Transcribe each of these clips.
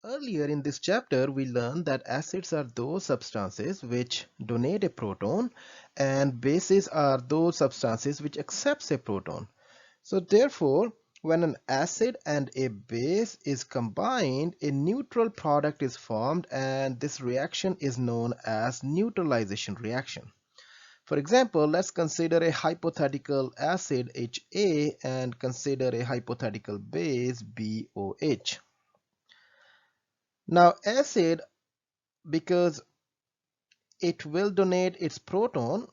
Earlier in this chapter, we learned that acids are those substances which donate a proton and bases are those substances which accepts a proton. So therefore, when an acid and a base is combined, a neutral product is formed and this reaction is known as neutralization reaction. For example, let's consider a hypothetical acid HA and consider a hypothetical base BOH. Now acid, because it will donate its proton,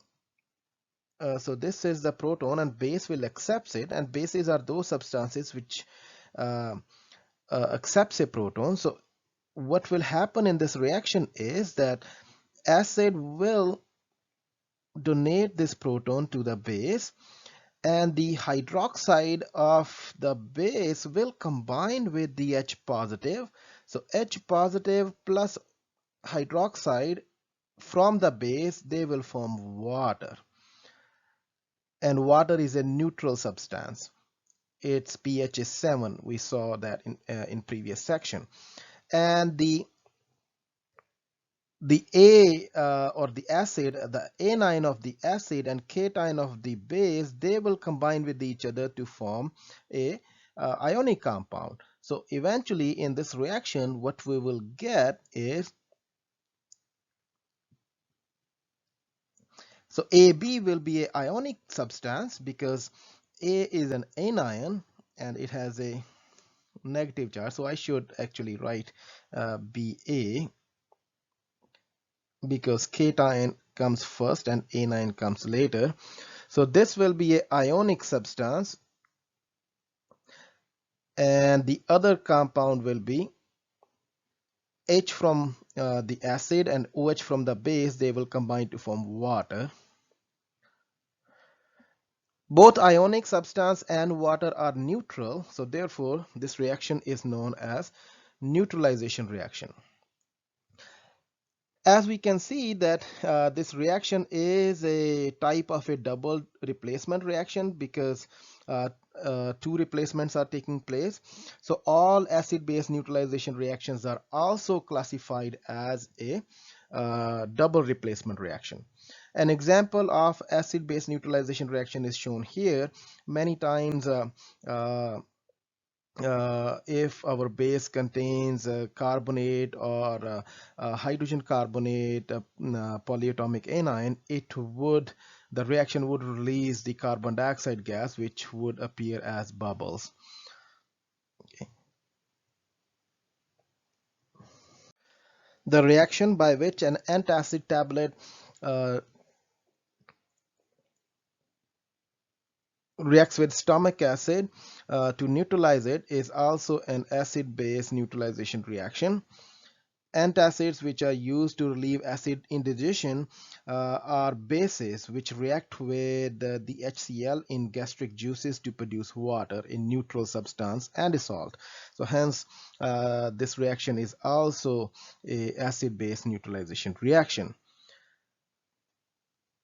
so this is the proton and base will accept it, and bases are those substances which uh, accepts a proton. So what will happen in this reaction is that acid will donate this proton to the base, and the hydroxide of the base will combine with the H positive. So H positive plus hydroxide from the base, they will form water, and water is a neutral substance. Its pH is 7. We saw that in previous section. And the A or the acid, the anion of the acid and cation of the base, they will combine with each other to form a ionic compound. So eventually in this reaction, what we will get is, so AB will be an ionic substance because A is an anion and it has a negative charge. So I should actually write Ba, because cation comes first and anion comes later. So this will be an ionic substance, and the other compound will be H from the acid and OH from the base. They will combine to form water. Both ionic substance and water are neutral, so therefore this reaction is known as neutralization reaction. As we can see that this reaction is a type of a double replacement reaction, because two replacements are taking place. So all acid-base neutralization reactions are also classified as a double replacement reaction. An example of acid-base neutralization reaction is shown here. Many times if our base contains carbonate or hydrogen carbonate, polyatomic anion, the reaction would release the carbon dioxide gas, which would appear as bubbles. Okay. The reaction by which an antacid tablet uh, reacts with stomach acid to neutralize it is also an acid-base neutralization reaction. Antacids, which are used to relieve acid indigestion, are bases which react with the HCl in gastric juices to produce water, a neutral substance, and a salt. So hence this reaction is also a acid-base neutralization reaction.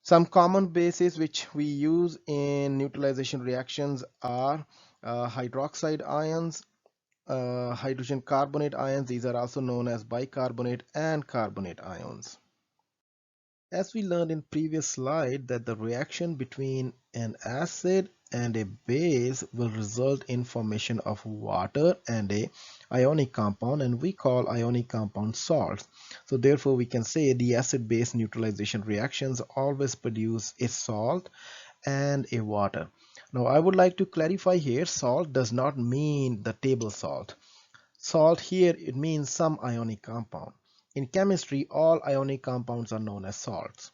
Some common bases which we use in neutralization reactions are hydroxide ions, hydrogen carbonate ions. These are also known as bicarbonate and carbonate ions. As we learned in previous slide, that the reaction between an acid and a base will result in formation of water and a ionic compound, and we call ionic compound salts. So therefore we can say the acid-base neutralization reactions always produce a salt and a water. Now I would like to clarify here, salt does not mean the table salt. Salt here, it means some ionic compound. In chemistry, all ionic compounds are known as salts.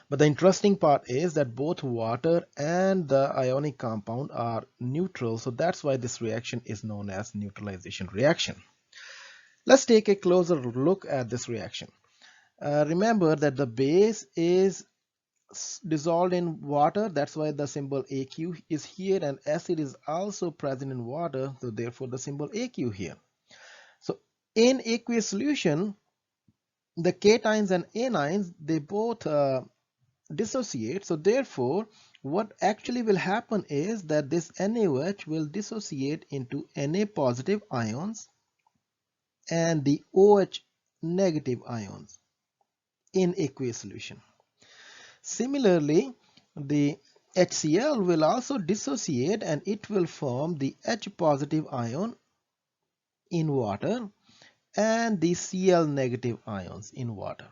But the interesting part is that both water and the ionic compound are neutral, so that's why this reaction is known as neutralization reaction. Let's take a closer look at this reaction. Remember that the base is dissolved in water, that's why the symbol AQ is here, and acid is also present in water, so therefore the symbol AQ here. So in aqueous solution, the cations and anions, they both dissociate. So therefore what actually will happen is that this NaOH will dissociate into Na positive ions, and the OH negative ions in aqueous solution. Similarly, the HCl will also dissociate and it will form the H positive ion in water and the Cl negative ions in water.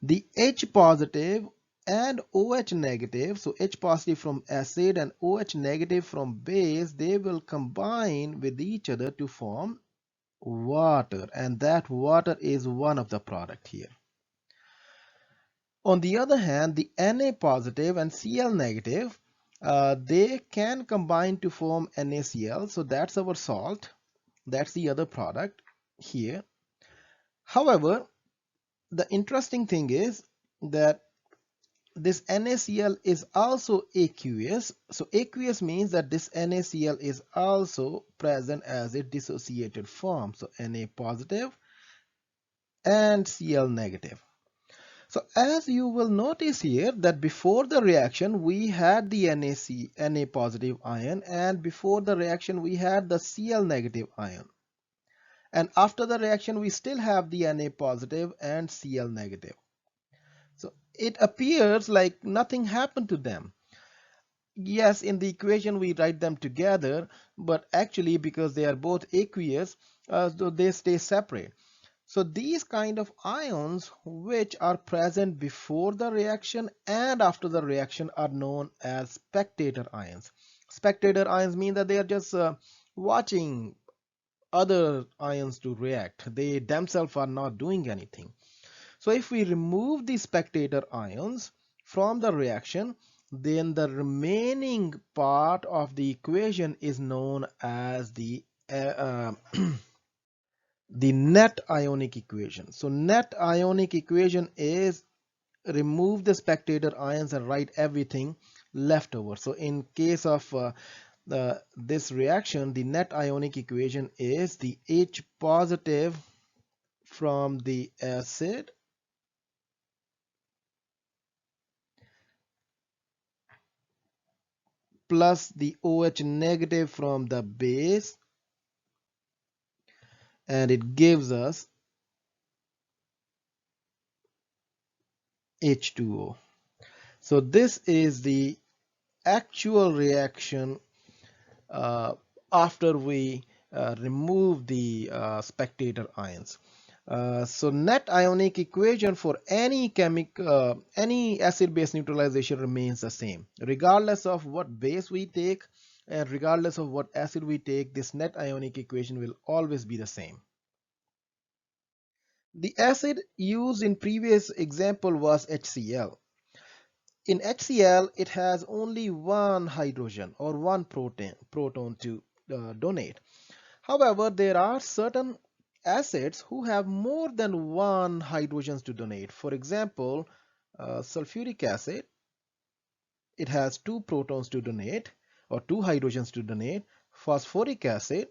The H positive and OH negative, so H positive from acid and OH negative from base, they will combine with each other to form water, and that water is one of the product here. On the other hand, the Na positive and Cl negative, they can combine to form NaCl, so that's our salt, that's the other product here. However, the interesting thing is that this NaCl is also aqueous. So aqueous means that this NaCl is also present as a dissociated form. So Na positive and Cl negative. So as you will notice here that before the reaction we had the Na positive ion, and before the reaction we had the Cl negative ion. And after the reaction we still have the Na positive and Cl negative. So it appears like nothing happened to them. Yes, in the equation we write them together, but actually because they are both aqueous, so they stay separate. So these kind of ions which are present before the reaction and after the reaction are known as spectator ions. Spectator ions mean that they are just watching other ions to react. They themselves are not doing anything. So if we remove the spectator ions from the reaction, then the remaining part of the equation is known as the the net ionic equation. So net ionic equation is remove the spectator ions and write everything left over. So in case of this reaction, the net ionic equation is the H positive from the acid plus the OH negative from the base, and it gives us H2O. So this is the actual reaction after we remove the spectator ions. So net ionic equation for any any acid-base neutralization remains the same. Regardless of what base we take and regardless of what acid we take, this net ionic equation will always be the same. The acid used in previous example was HCl. In HCl, it has only one hydrogen or one proton to donate. However, there are certain acids who have more than one hydrogens to donate. For example, sulfuric acid, it has two protons to donate or two hydrogens to donate. Phosphoric acid,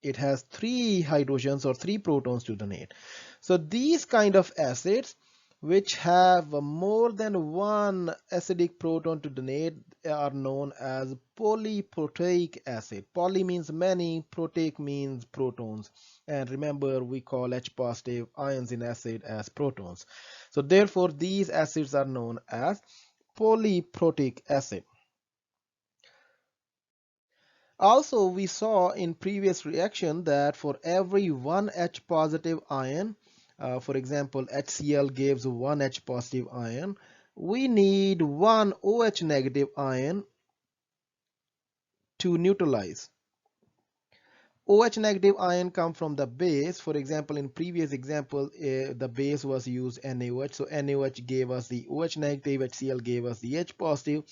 it has three hydrogens or three protons to donate. So these kind of acids which have more than one acidic proton to donate are known as polyprotic acid. Poly means many, protic means protons, and remember we call H positive ions in acid as protons. So therefore these acids are known as polyprotic acid. Also, we saw in previous reaction that for every one H positive ion, for example, HCl gives one H positive ion, we need one OH negative ion to neutralize. OH negative ion come from the base. For example, in previous example, the base was used NaOH. So NaOH gave us the OH negative, HCl gave us the H positive.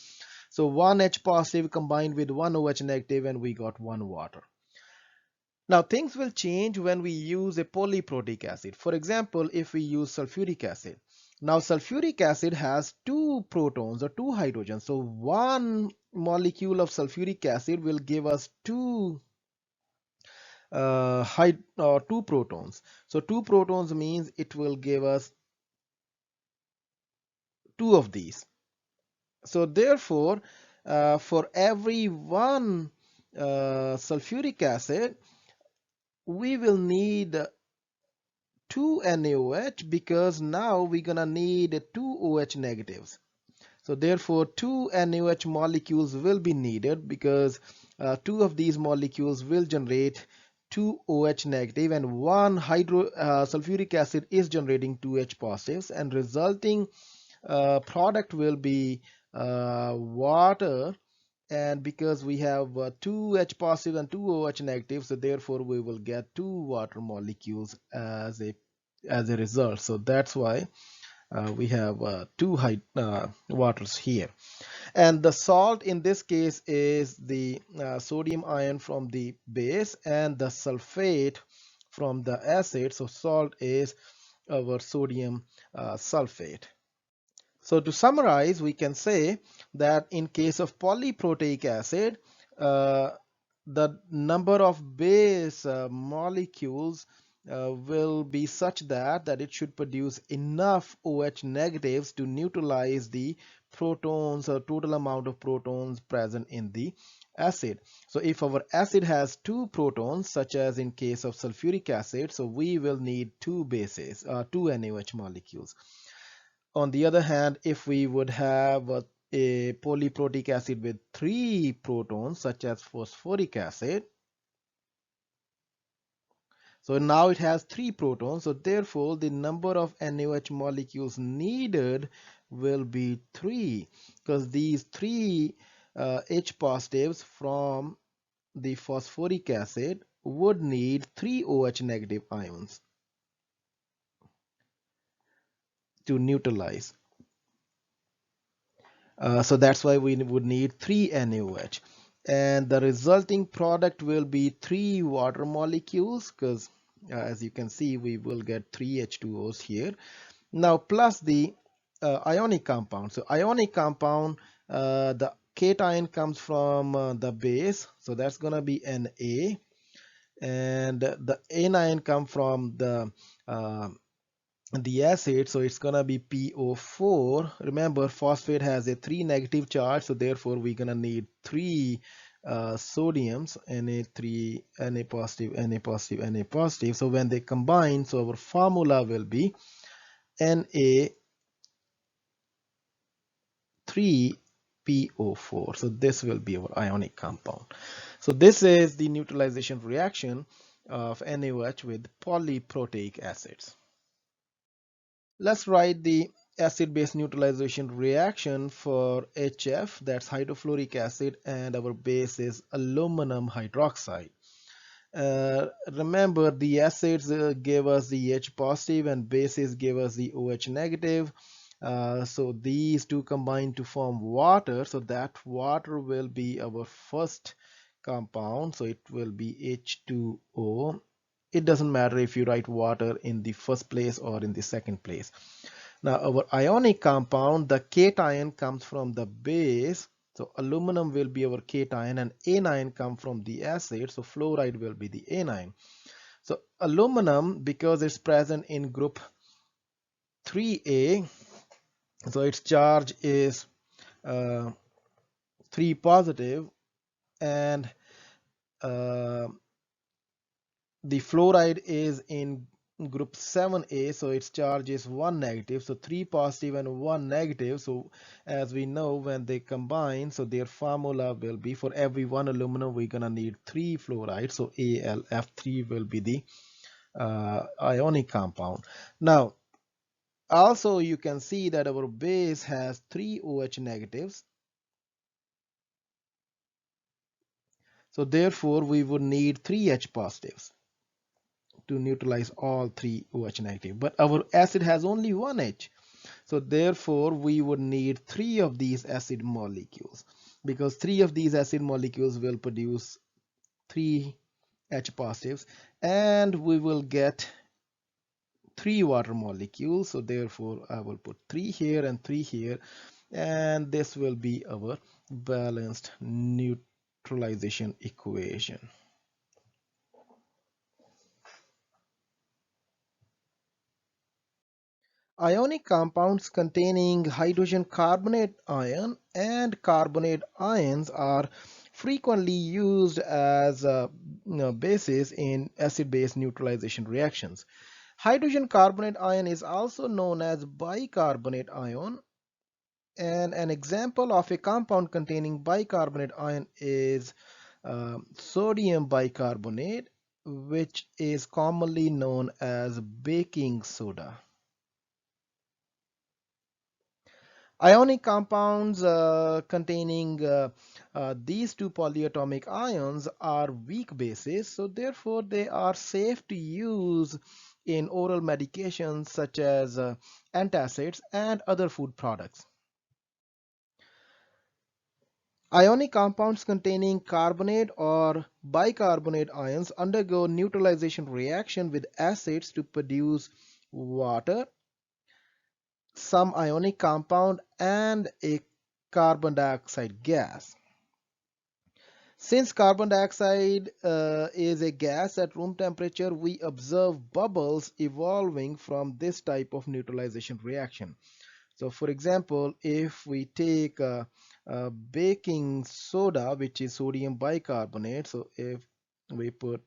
So one H positive combined with one OH negative and we got one water. Now things will change when we use a polyprotic acid. For example, if we use sulfuric acid. Now sulfuric acid has two protons or two hydrogens. So one molecule of sulfuric acid will give us two protons. So two protons means it will give us two of these. So therefore, for every one sulfuric acid, we will need 2 NaOH because now we're gonna need 2 OH negatives. So therefore 2 NaOH molecules will be needed because two of these molecules will generate 2 OH negative and one sulfuric acid is generating 2 H positives, and resulting product will be water. And because we have 2 H positive and 2 OH negative, so therefore we will get 2 water molecules as a result. So that's why we have two waters here. And the salt in this case is the sodium ion from the base and the sulfate from the acid. So salt is our sodium sulfate. So to summarize, we can say that in case of polyprotic acid, uh, the number of base molecules will be such that it should produce enough OH negatives to neutralize the protons or total amount of protons present in the acid. So if our acid has 2 protons, such as in case of sulfuric acid, so we will need 2 bases, 2 NaOH molecules. On the other hand, if we would have a polyprotic acid with 3 protons, such as phosphoric acid, so now it has 3 protons, so therefore the number of NaOH molecules needed will be 3, because these 3 H positives from the phosphoric acid would need 3 OH negative ions to neutralize. So that's why we would need 3 NaOH, and the resulting product will be 3 water molecules, because as you can see we will get 3 H2Os here. Now plus the ionic compound. So ionic compound, the cation comes from the base, so that's gonna be Na, and the anion come from the acid, so it's gonna be PO4. Remember, phosphate has a 3 negative charge, so therefore we're gonna need 3 sodiums, Na3, Na positive, Na positive, Na positive. So when they combine, so our formula will be Na3PO4. So this will be our ionic compound. So this is the neutralization reaction of NaOH with polyprotic acids. Let's write the acid-base neutralization reaction for HF, that's hydrofluoric acid, and our base is aluminum hydroxide. Remember, the acids give us the H positive and bases give us the OH negative. So these two combine to form water, so that water will be our first compound, so it will be H2O. It doesn't matter if you write water in the first place or in the second place. Now our ionic compound, the cation comes from the base, so aluminum will be our cation, and anion come from the acid, so fluoride will be the anion. So aluminum, because it's present in group 3A, so its charge is 3 positive, and the fluoride is in group 7A, so its charge is 1 negative, so 3 positive and 1 negative. So as we know, when they combine, so their formula will be, for every 1 aluminum we're gonna need 3 fluoride, so AlF3 will be the ionic compound. Now also you can see that our base has 3 OH negatives, so therefore we would need 3 H positives to neutralize all 3 OH negative, but our acid has only 1 H, so therefore we would need 3 of these acid molecules, because 3 of these acid molecules will produce 3 H positives, and we will get 3 water molecules, so therefore I will put 3 here and 3 here, and this will be our balanced neutralization equation. Ionic compounds containing hydrogen carbonate ion and carbonate ions are frequently used as bases in acid-base neutralization reactions. Hydrogen carbonate ion is also known as bicarbonate ion, and an example of a compound containing bicarbonate ion is sodium bicarbonate, which is commonly known as baking soda. Ionic compounds containing these two polyatomic ions are weak bases, so therefore they are safe to use in oral medications such as antacids and other food products. Ionic compounds containing carbonate or bicarbonate ions undergo neutralization reaction with acids to produce water, some ionic compound, and a carbon dioxide gas. Since carbon dioxide is a gas at room temperature, we observe bubbles evolving from this type of neutralization reaction. So for example, if we take baking soda, which is sodium bicarbonate, so if we put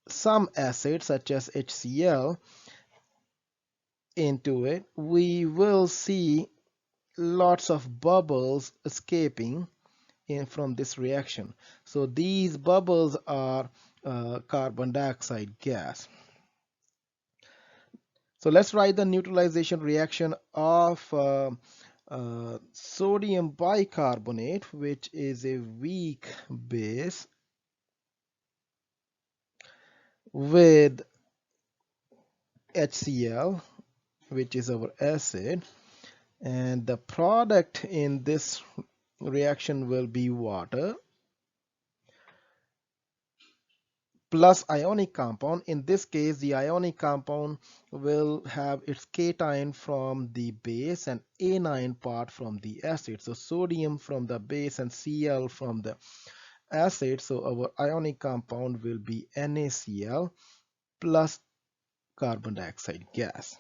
some acid such as HCl into it, we will see lots of bubbles escaping from this reaction. So these bubbles are carbon dioxide gas. So let's write the neutralization reaction of sodium bicarbonate, which is a weak base, with HCl, which is our acid, and the product in this reaction will be water plus ionic compound. In this case, the ionic compound will have its cation from the base and anion part from the acid. So sodium from the base and Cl from the acid. So our ionic compound will be NaCl plus carbon dioxide gas.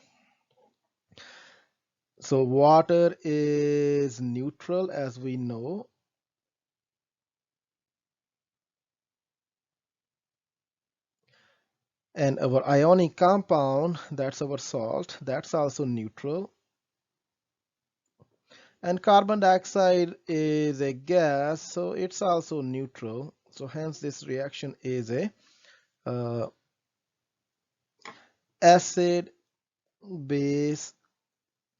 So water is neutral, as we know. And our ionic compound, that's our salt, that's also neutral. And carbon dioxide is a gas, so it's also neutral. So hence this reaction is a acid base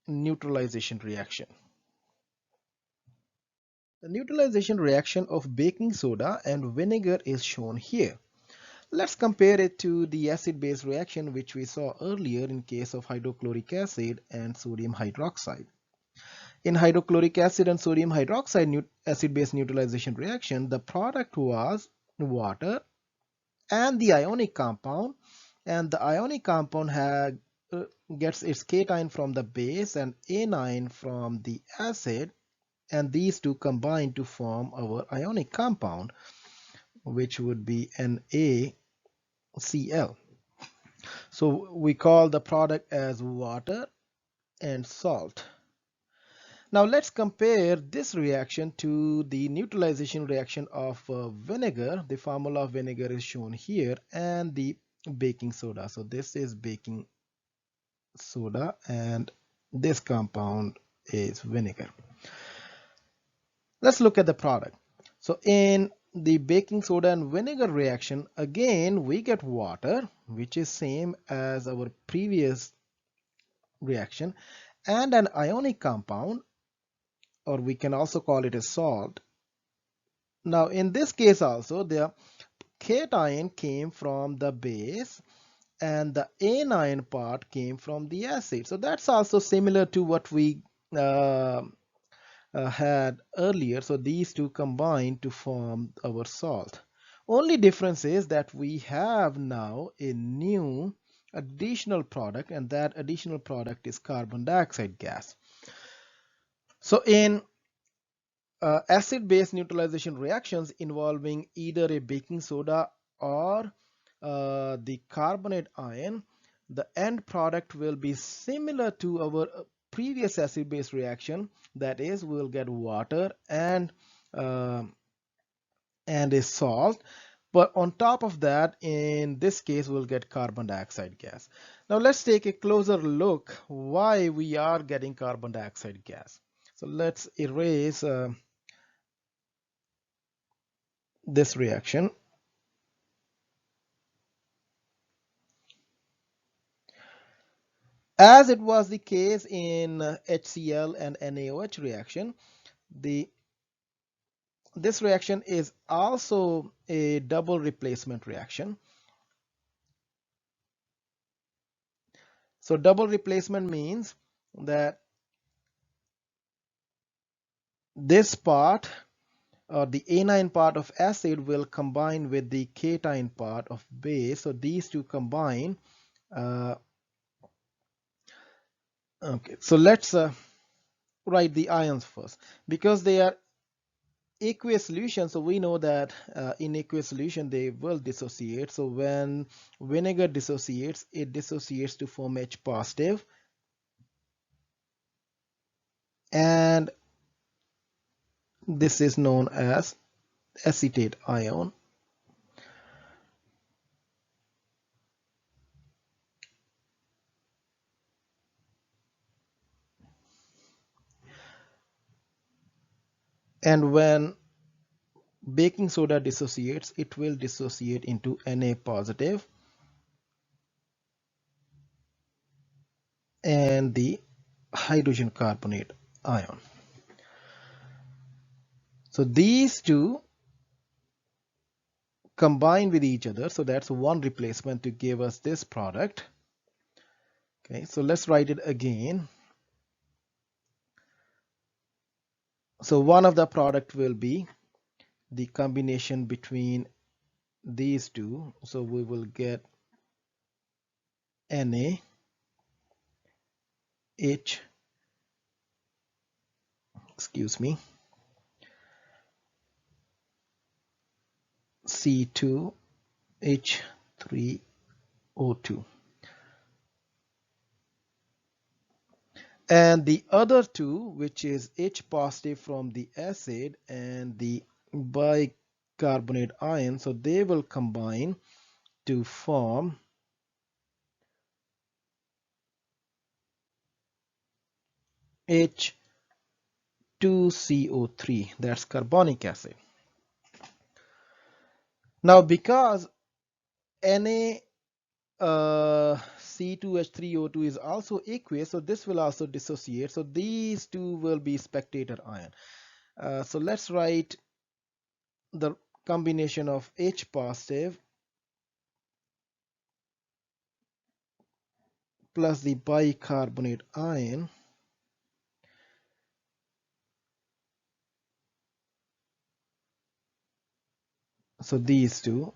neutralization reaction. The neutralization reaction of baking soda and vinegar is shown here. Let's compare it to the acid-base reaction which we saw earlier in case of hydrochloric acid and sodium hydroxide. In hydrochloric acid and sodium hydroxide acid-base neutralization reaction, the product was water and the ionic compound, and the ionic compound gets its cation from the base and anion from the acid, and these two combine to form our ionic compound, which would be NaCl. So we call the product as water and salt. Now let's compare this reaction to the neutralization reaction of vinegar. The formula of vinegar is shown here, and the baking soda. So this is baking soda and this compound is vinegar. Let's look at the product. So in the baking soda and vinegar reaction, again we get water, which is same as our previous reaction, and an ionic compound, or we can also call it a salt. Now in this case also, the cation came from the base and the anion part came from the acid. So that's also similar to what we had earlier. So these two combine to form our salt. Only difference is that we have now a new additional product, and that additional product is carbon dioxide gas. So in acid-base neutralization reactions involving either a baking soda or the carbonate ion, the end product will be similar to our previous acid-base reaction, that is, we will get water uh, and a salt. But on top of that, in this case, we'll get carbon dioxide gas. Now let's take a closer look why we are getting carbon dioxide gas. So let's erase this reaction. As it was the case in HCl and NaOH reaction, this reaction is also a double replacement reaction. So double replacement means that this part, or the anion part of acid, will combine with the cation part of base. So these two combine. Okay, so let's write the ions first. Because they are aqueous solution, so we know that in aqueous solution they will dissociate. So when vinegar dissociates, it dissociates to form H positive, and this is known as acetate ion. And when baking soda dissociates, it will dissociate into Na positive and the hydrogen carbonate ion. So these two combine with each other, so that's one replacement to give us this product. Okay, so let's write it again. So one of the product will be the combination between these two, so we will get Na H, excuse me, C2 H3O2, and the other two, which is H positive from the acid and the bicarbonate ion, so they will combine to form H2CO3, that's carbonic acid. Now because Na C2H3O2 is also aqueous, so this will also dissociate. So these two will be spectator ion. So let's write the combination of H positive plus the bicarbonate ion. So these two.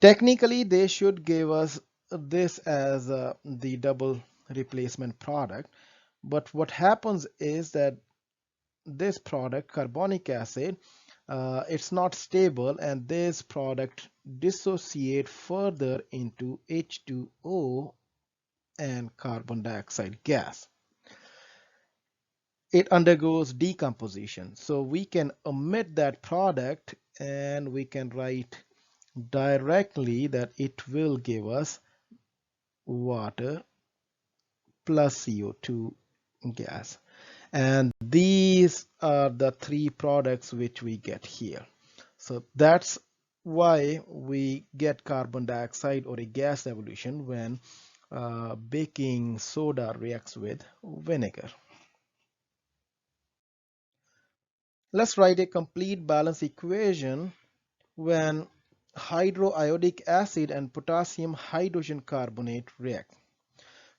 Technically, they should give us this as the double replacement product. But what happens is that this product, carbonic acid, it's not stable, and this product dissociate further into H2O and carbon dioxide gas. It undergoes decomposition. So we can omit that product and we can write directly that it will give us water plus CO2 gas. And these are the three products which we get here. So that's why we get carbon dioxide or a gas evolution when baking soda reacts with vinegar. Let's write a complete balance equation when hydroiodic acid and potassium hydrogen carbonate react.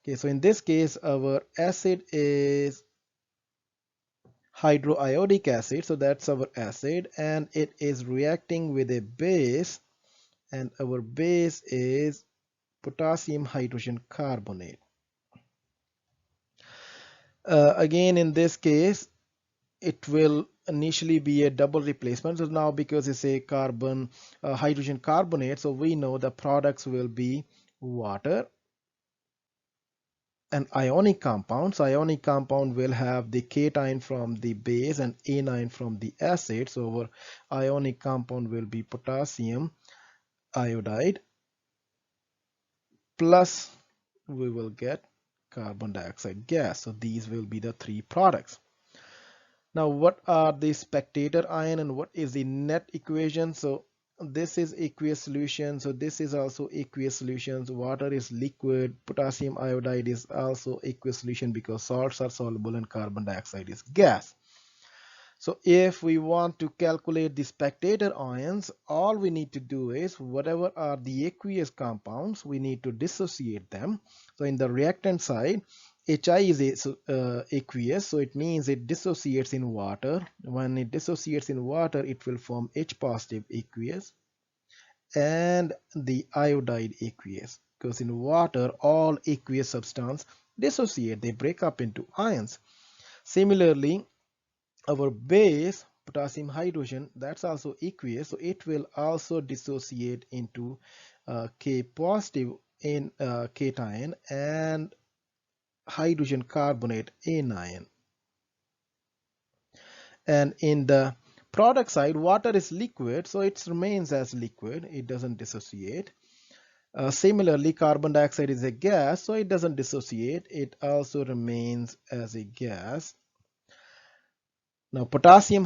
Okay, so in this case, our acid is hydroiodic acid, so that's our acid, and it is reacting with a base, and our base is potassium hydrogen carbonate. Again, in this case, it will initially be a double replacement. So now because it's a hydrogen carbonate, so we know the products will be water, and ionic compound. So ionic compound will have the cation from the base and anion from the acid. So our ionic compound will be potassium iodide plus we will get carbon dioxide gas. So these will be the three products. Now what are the spectator ion and what is the net equation? So this is aqueous solution, so this is also aqueous solutions. Water is liquid, potassium iodide is also aqueous solution because salts are soluble and carbon dioxide is gas. So if we want to calculate the spectator ions, all we need to do is whatever are the aqueous compounds, we need to dissociate them. So in the reactant side, HI is aqueous, so it means it dissociates in water. When it dissociates in water, it will form H positive aqueous and the iodide aqueous, because in water all aqueous substance dissociate, they break up into ions. Similarly, our base potassium hydrogen, that's also aqueous, so it will also dissociate into K positive in cation and hydrogen carbonate anion. And in the product side, water is liquid, so it remains as liquid, it doesn't dissociate. Similarly, carbon dioxide is a gas, so it doesn't dissociate, it also remains as a gas. Now potassium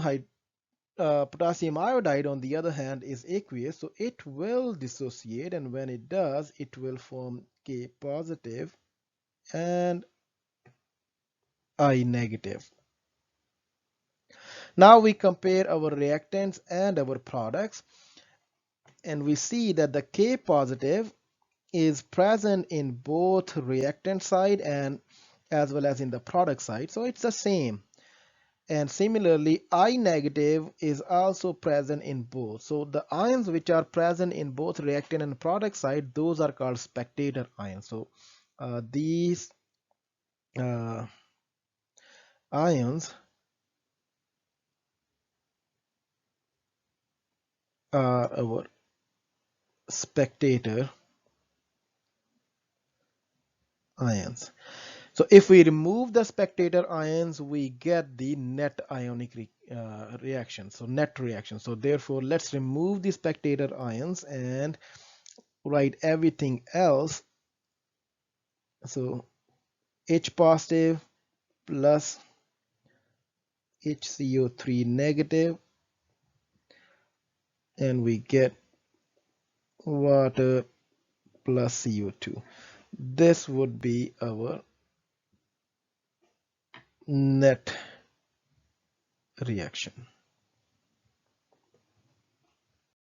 iodide on the other hand is aqueous, so it will dissociate, and when it does, it will form K positive and I negative. Now we compare our reactants and our products, and we see that the K positive is present in both reactant side and as well as in the product side, so it's the same. And similarly, I negative is also present in both. So the ions which are present in both reactant and product side, those are called spectator ions. So these ions are our spectator ions. So if we remove the spectator ions, we get the net ionic reaction, so net reaction. So therefore, let's remove the spectator ions and write everything else. So H positive plus HCO3 negative, and we get water plus CO2. This would be our net reaction.